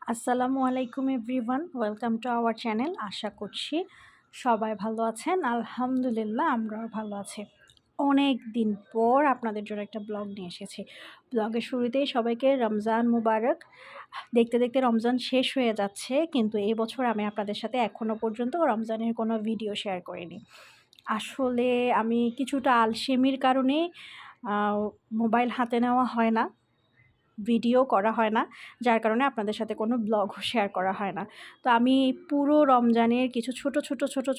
আসসালামু আলাইকুম everyone, welcome to our channel. আশা করছি সবাই ভালো আছেন। আলহামদুলিল্লাহ আমরাও ভালো আছি। অনেক দিন পর আপনাদের জন্য একটা ব্লগ নিয়ে এসেছি। ব্লগের শুরুতেই সবাইকে রমজান মুবারক। দেখতে দেখতে রমজান শেষ হয়ে যাচ্ছে, কিন্তু এই বছর আমি আপনাদের সাথে এখনও পর্যন্ত রমজানের কোনো ভিডিও শেয়ার করিনি। আসলে আমি কিছুটা আলসেমির কারণে মোবাইল হাতে নেওয়া হয় না, ভিডিও করা হয় না, যার কারণে আপনাদের সাথে কোনো ব্লগও শেয়ার করা হয় না। তো আমি পুরো রমজানের কিছু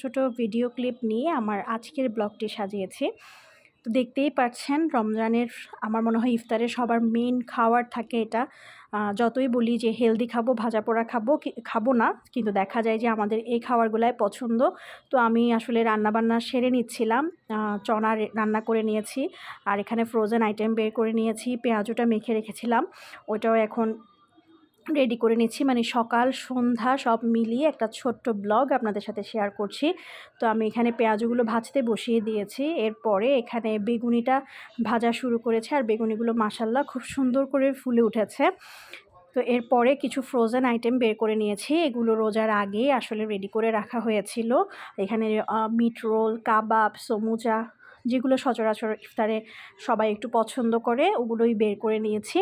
ছোট ভিডিও ক্লিপ নিয়ে আমার আজকের ব্লগটি সাজিয়েছি। তো দেখতেই পাচ্ছেন রমজানের আমার মনে হয় ইফতারে সবার মেইন খাওয়ার থাকে এটা। যতই বলি যে হেলদি খাবো, ভাজা পোড়া খাবো না, কিন্তু দেখা যায় যে আমাদের এই খাবারগুলাই পছন্দ। তো আমি আসলে রান্নাবান্না সেরে নিচ্ছিলাম। চনা রান্না করে নিয়েছি, আর এখানে ফ্রোজেন আইটেম বের করে নিয়েছি। পেঁয়াজুটা মেখে রেখেছিলাম, ওইটাও এখন রেডি করে নিচ্ছি। মানে সকাল সন্ধ্যা সব মিলিয়ে একটা ছোট্ট ব্লগ আপনাদের সাথে শেয়ার করছি। তো আমি এখানে পেঁয়াজগুলো ভাজতে বসিয়ে দিয়েছি। এরপরে এখানে বেগুনিটা ভাজা শুরু করেছে, আর বেগুনিগুলো মাশাআল্লাহ খুব সুন্দর করে ফুলে উঠেছে। তো এরপরে কিছু ফ্রোজেন আইটেম বের করে নিয়েছি, এগুলো রোজার আগেই আসলে রেডি করে রাখা হয়েছিল। এখানে মিট রোল, কাবাব, সমুচা, যেগুলো সচরাচর ইফতারে সবাই একটু পছন্দ করে, ওগুলোই বের করে নিয়েছি।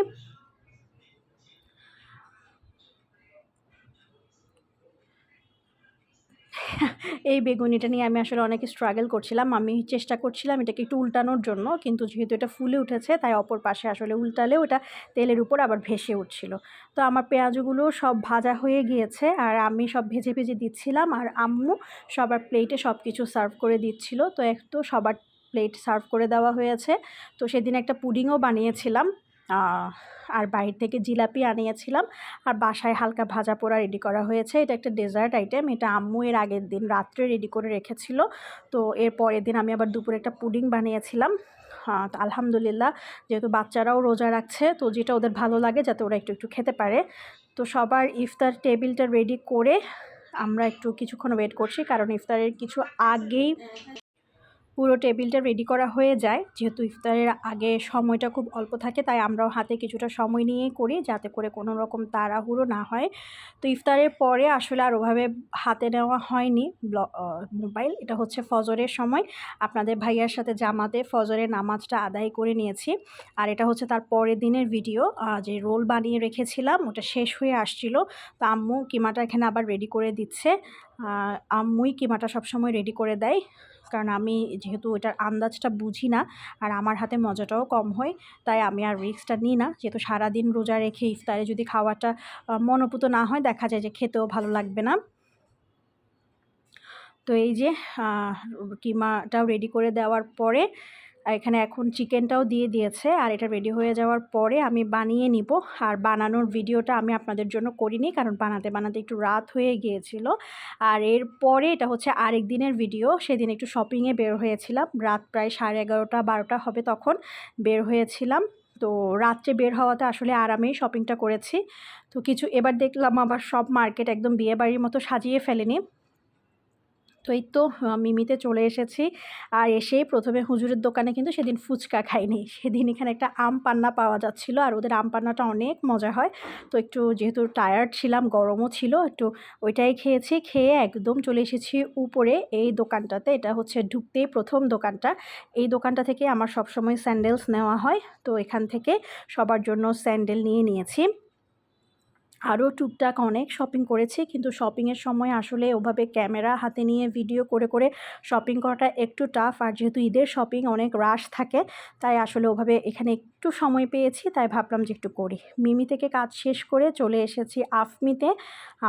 এই বেগুনিটা নিয়ে আমি আসলে অনেক স্ট্রাগল করছিলাম। আমি চেষ্টা করছিলাম এটাকে একটু উল্টানোর জন্য, কিন্তু যেহেতু এটা ফুলে উঠেছে তাই অপর পাশে আসলে উল্টালেও ওটা তেলের উপর আবার ভেসে উঠছিল। তো আমার পেঁয়াজগুলো সব ভাজা হয়ে গিয়েছে, আর আমি সব ভেজে ভেজে দিচ্ছিলাম, আর আম্মু সবার প্লেটে সব কিছু সার্ভ করে দিচ্ছিল। তো একটু সবার প্লেট সার্ভ করে দেওয়া হয়েছে। তো সেদিন একটা পুডিংও বানিয়েছিলাম, আর বাইরে থেকে জিলাপি আনিয়েছিলাম, আর বাসায় হালকা ভাজা পোড়া রেডি করা হয়েছে। এটা একটা ডেজার্ট আইটেম, এটা আম্মু এর আগের দিন রাত্রে রেডি করে রেখেছিল। তো এর পরের দিন আমি আবার দুপুরে একটা পুডিং বানিয়েছিলাম। তো আলহামদুলিল্লাহ, যেহেতু বাচ্চারাও রোজা রাখছে, তো যেটা ওদের ভালো লাগে যাতে ওরা একটু একটু খেতে পারে। তো সবার ইফতার টেবিলটা রেডি করে আমরা একটু কিছুক্ষণ ওয়েট করছি, কারণ ইফতারের কিছু আগেই পুরো টেবিলটা রেডি করা হয়ে যায়। যেহেতু ইফতারের আগে সময়টা খুব অল্প থাকে, তাই আমরাও হাতে কিছুটা সময় নিয়েই করি, যাতে করে কোনো রকম তাড়াহুড়ো না হয়। তো ইফতারের পরে আসলে আর ওভাবে হাতে নেওয়া হয়নি মোবাইল। এটা হচ্ছে ফজরের সময় আপনাদের ভাইয়ার সাথে জামাতে ফজরের নামাজটা আদায় করে নিয়েছি। আর এটা হচ্ছে তার পরের দিনের ভিডিও। যে রোল বানিয়ে রেখেছিলাম ওটা শেষ হয়ে আসছিল, তো আম্মু কিমাটা এখানে আবার রেডি করে দিচ্ছে। আম্মুই কিমাটা সবসময় রেডি করে দেয়, কারণ আমি যেহেতু ওইটার আন্দাজটা বুঝি না, আর আমার হাতে মজাটাও কম হয়, তাই আমি আর রিস্কটা নিই না। যেহেতু সারাদিন রোজা রেখে ইফতারে যদি খাওয়াটা মনোপুত না হয়, দেখা যায় যে খেতেও ভালো লাগবে না। তো এই যে কিমাটাও রেডি করে দেওয়ার পরে এখানে এখন চিকেনটাও দিয়ে দিয়েছে, আর এটা রেডি হয়ে যাওয়ার পরে আমি বানিয়ে নিব। আর বানানোর ভিডিওটা আমি আপনাদের জন্য করিনি, কারণ বানাতে বানাতে একটু রাত হয়ে গিয়েছিল। আর এরপরে এটা হচ্ছে আরেক দিনের ভিডিও। সেদিন একটু শপিংয়ে বের হয়েছিলাম, রাত প্রায় 11:30-12টা হবে তখন বের হয়েছিলাম। তো রাত্রে বের হওয়াতে আসলে আরামেই শপিংটা করেছি। তো কিছু এবার দেখলাম আবার সব মার্কেট একদম বিয়েবাড়ির মতো সাজিয়ে ফেলেনি। তো এই তো মিমিতে চলে এসেছি। আর এসেই প্রথমে হুজুরের দোকানে কিন্তু সেদিন ফুচকা খাইনি। সেদিন এখানে একটা আম পান্না পাওয়া যাচ্ছিল, আর ওদের আম পান্নাটা অনেক মজা হয়। তো একটু যেহেতু টায়ার্ড ছিলাম, গরমও ছিল, একটু ওইটাই খেয়েছি। খেয়ে একদম চলে এসেছি উপরে এই দোকানটাতে। এটা হচ্ছে ঢুকতেই প্রথম দোকানটা। এই দোকানটা থেকে আমার সবসময় স্যান্ডেলস নেওয়া হয়, তো এখান থেকে সবার জন্য স্যান্ডেল নিয়ে নিয়েছি। আরও টুকটাক অনেক শপিং করেছি, কিন্তু শপিংয়ের সময় আসলে ওভাবে ক্যামেরা হাতে নিয়ে ভিডিও করে করে শপিং করাটা একটু টাফ। আর যেহেতু ঈদের শপিং অনেক রাশ থাকে, তাই আসলে ওভাবে এখানে একটু সময় পেয়েছি, তাই ভাবলাম যে একটু করি। মিমি থেকে কাজ শেষ করে চলে এসেছি আফমিতে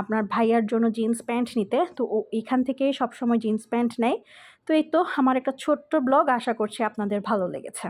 আপনার ভাইয়ার জন্য জিন্স প্যান্ট নিতে। তো ও এখান থেকেই সবসময় জিন্স প্যান্ট নেয়। তো এই তো আমার একটা ছোট্ট ব্লগ, আশা করছি আপনাদের ভালো লেগেছে।